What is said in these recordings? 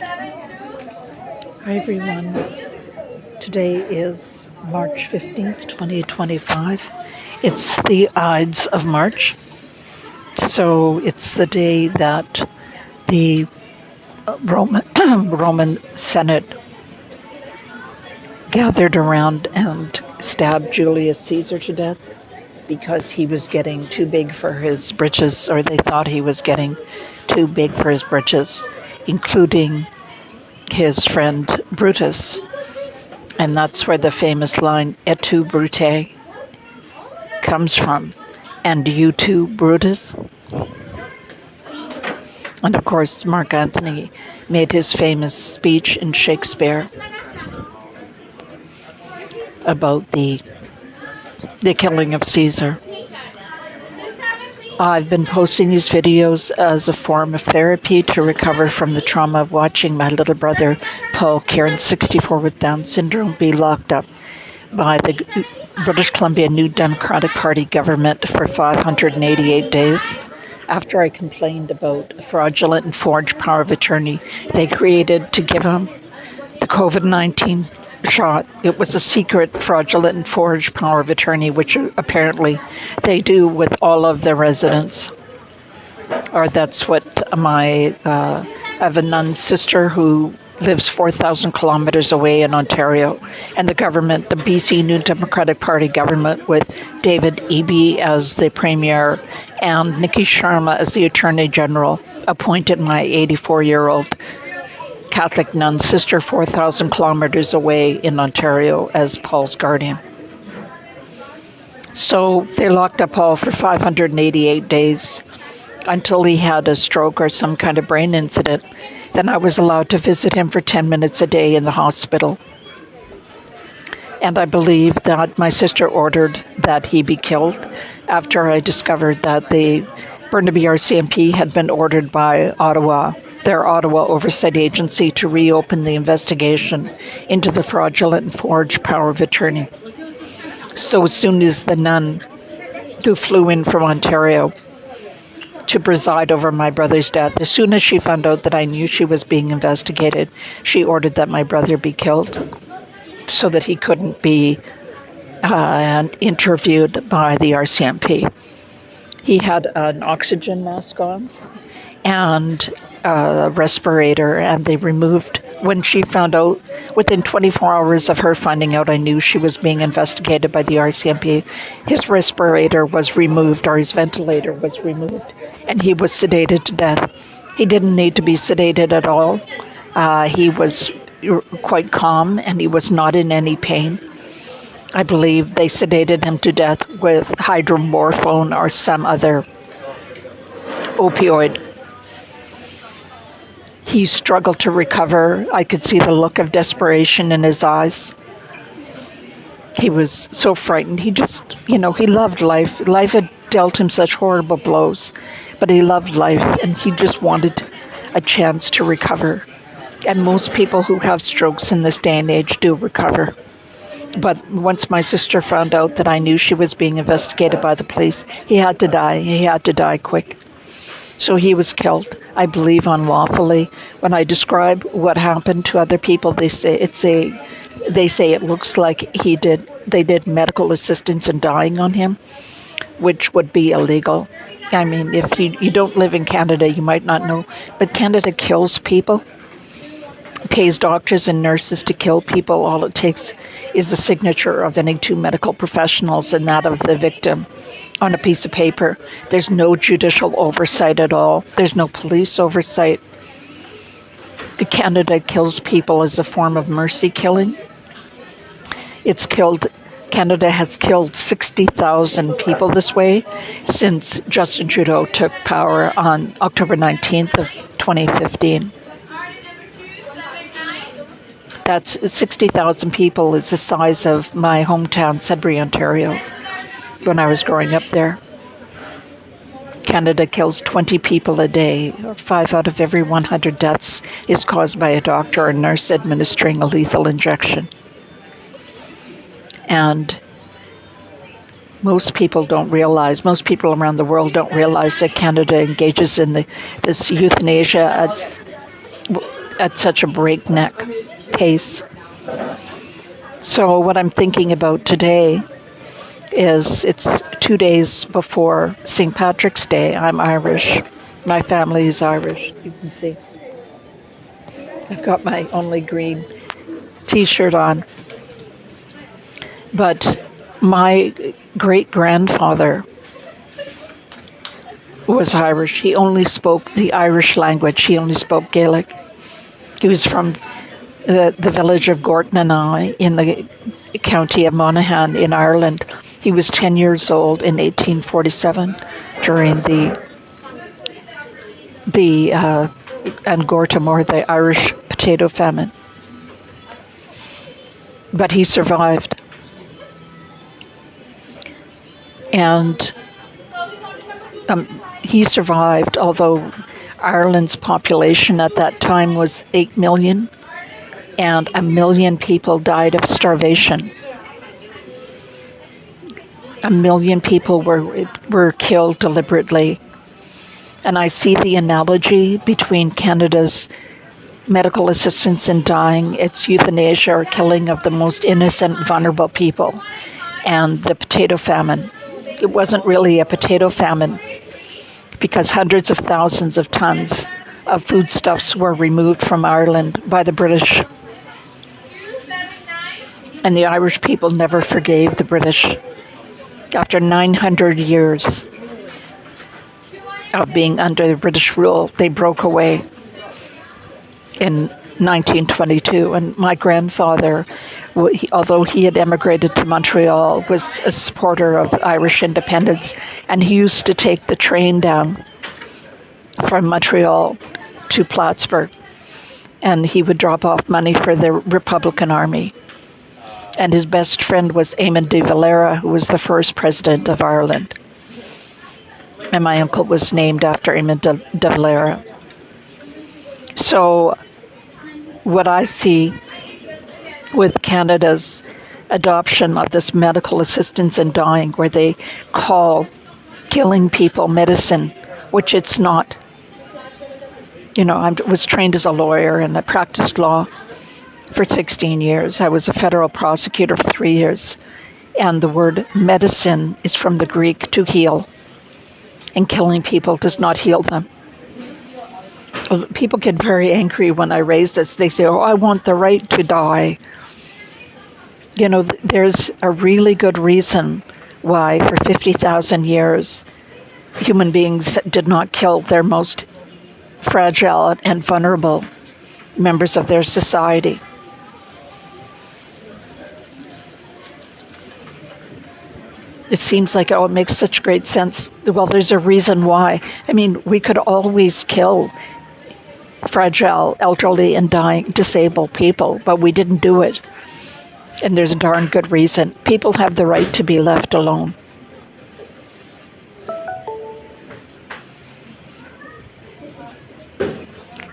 Hi everyone. Today is March 15th, 2025. It's the Ides of March. So it's the day that the Roman Senate gathered around and stabbed Julius Caesar to death because he was getting too big for his britches, or they thought he was getting too big for his britches, including his friend Brutus. And that's where the famous line, "Et tu, Brute," comes from. And "you too, Brutus." And of course, Mark Antony made his famous speech in Shakespeare about the killing of Caesar. I've been posting these videos as a form of therapy to recover from the trauma of watching my little brother, Paul Kierans, 64 with Down syndrome, be locked up by the British Columbia New Democratic Party government for 588 days. After I complained about a fraudulent and forged power of attorney they created to give him the COVID-19 shot. It was a secret, fraudulent, and forged power of attorney, which apparently they do with all of their residents. Or that's what I have a nun sister who lives 4,000 kilometers away in Ontario, and the government, the BC New Democratic Party government, with David Eby as the premier and Nikki Sharma as the Attorney General, appointed my 84-year-old Catholic nun sister 4,000 kilometers away in Ontario as Paul's guardian. So they locked up Paul for 588 days until he had a stroke or some kind of brain incident. Then I was allowed to visit him for 10 minutes a day in the hospital. And I believe that my sister ordered that he be killed after I discovered that the Burnaby RCMP had been ordered by their Ottawa Oversight Agency, to reopen the investigation into the fraudulent and forged power of attorney. So as soon as the nun who flew in from Ontario to preside over my brother's death, as soon as she found out that I knew she was being investigated, she ordered that my brother be killed so that he couldn't be interviewed by the RCMP. He had an oxygen mask on and a respirator, and they removed, when she found out, within 24 hours of her finding out I knew she was being investigated by the RCMP, his respirator was removed, or his ventilator was removed, and he was sedated to death. He didn't need to be sedated at all. He was quite calm, and he was not in any pain. I believe they sedated him to death with hydromorphone or some other opioid. He struggled to recover. I could see the look of desperation in his eyes. He was so frightened. He just, he loved life. Life had dealt him such horrible blows, but he loved life, and he just wanted a chance to recover. And most people who have strokes in this day and age do recover. But once my sister found out that I knew she was being investigated by the police, he had to die. He had to die quick. So he was killed, I believe, unlawfully. When I describe what happened to other people, they say it looks like they did medical assistance in dying on him, which would be illegal. I mean, if you don't live in Canada, you might not know, but Canada kills people, pays doctors and nurses to kill people. All it takes is the signature of any two medical professionals and that of the victim on a piece of paper. There's no judicial oversight at all. There's no police oversight. Canada kills people as a form of mercy killing. Canada has killed 60,000 people this way since Justin Trudeau took power on October 19th of 2015. That's 60,000 people is the size of my hometown, Sudbury, Ontario, when I was growing up there. Canada kills 20 people a day. 5 out of every 100 deaths is caused by a doctor or nurse administering a lethal injection. And most people around the world don't realize that Canada engages in this euthanasia. at such a breakneck pace. So what I'm thinking about today is it's 2 days before St. Patrick's Day. I'm Irish. My family is Irish. You can see. I've got my only green t-shirt on. But my great-grandfather was Irish. He only spoke the Irish language. He only spoke Gaelic. He was from the village of Gortnanai in the county of Monaghan in Ireland. He was 10 years old in 1847 during the Gortamore, the Irish potato famine. But he survived. And he survived, although Ireland's population at that time was 8 million, and 1 million people died of starvation. 1 million people were killed deliberately. And I see the analogy between Canada's medical assistance in dying, its euthanasia or killing of the most innocent, vulnerable people, and the potato famine. It wasn't really a potato famine because hundreds of thousands of tons of foodstuffs were removed from Ireland by the British. And the Irish people never forgave the British. After 900 years of being under the British rule, they broke away in 1922. And my grandfather, although he had emigrated to Montreal, was a supporter of Irish independence, and he used to take the train down from Montreal to Plattsburgh, and he would drop off money for the Republican Army. And his best friend was Eamon de Valera, who was the first president of Ireland. And my uncle was named after Eamon de Valera. So what I see with Canada's adoption of this medical assistance in dying, where they call killing people medicine, which it's not. You know, I was trained as a lawyer and I practiced law for 16 years. I was a federal prosecutor for 3 years. And the word medicine is from the Greek to heal. And killing people does not heal them. People get very angry when I raise this. They say, oh, I want the right to die. You know, there's a really good reason why for 50,000 years human beings did not kill their most fragile and vulnerable members of their society. It seems like, oh, it makes such great sense. Well, there's a reason why. I mean, we could always kill fragile, elderly, and dying, disabled people, but we didn't do it. And there's a darn good reason. People have the right to be left alone.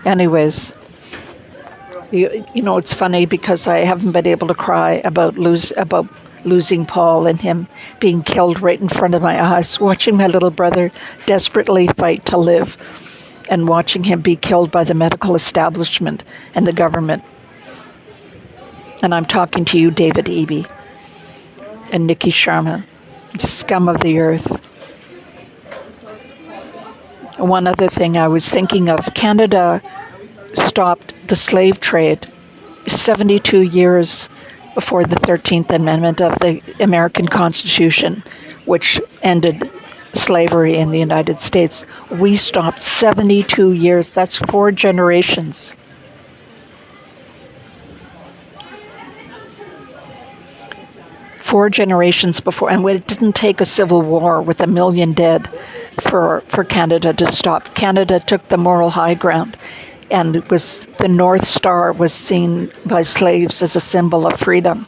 Anyways, you know, it's funny because I haven't been able to cry about losing Paul and him being killed right in front of my eyes, watching my little brother desperately fight to live and watching him be killed by the medical establishment and the government. And I'm talking to you, David Eby and Nikki Sharma, the scum of the earth. One other thing I was thinking of, Canada stopped the slave trade 72 years before the 13th Amendment of the American Constitution, which ended slavery in the United States. We stopped 72 years. That's 4 generations. Four generations before, and it didn't take a civil war with 1 million dead for Canada to stop. Canada took the moral high ground, and it was the North Star was seen by slaves as a symbol of freedom.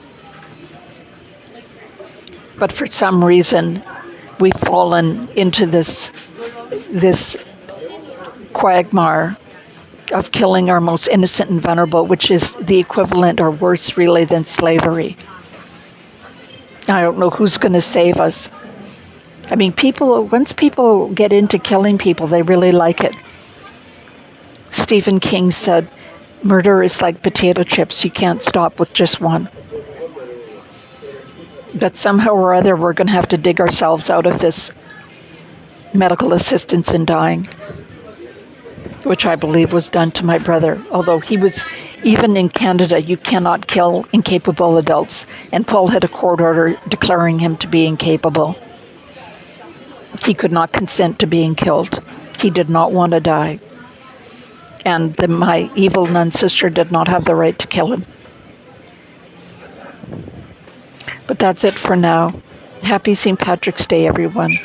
But for some reason, we've fallen into this quagmire of killing our most innocent and vulnerable, which is the equivalent or worse really than slavery. I don't know who's going to save us. I mean, once people get into killing people, they really like it. Stephen King said, Murder is like potato chips. You can't stop with just one. But somehow or other, we're going to have to dig ourselves out of this medical assistance in dying, which I believe was done to my brother. Although he was, even in Canada, you cannot kill incapable adults. And Paul had a court order declaring him to be incapable. He could not consent to being killed. He did not want to die. And my evil nun sister did not have the right to kill him. But that's it for now. Happy St. Patrick's Day, everyone.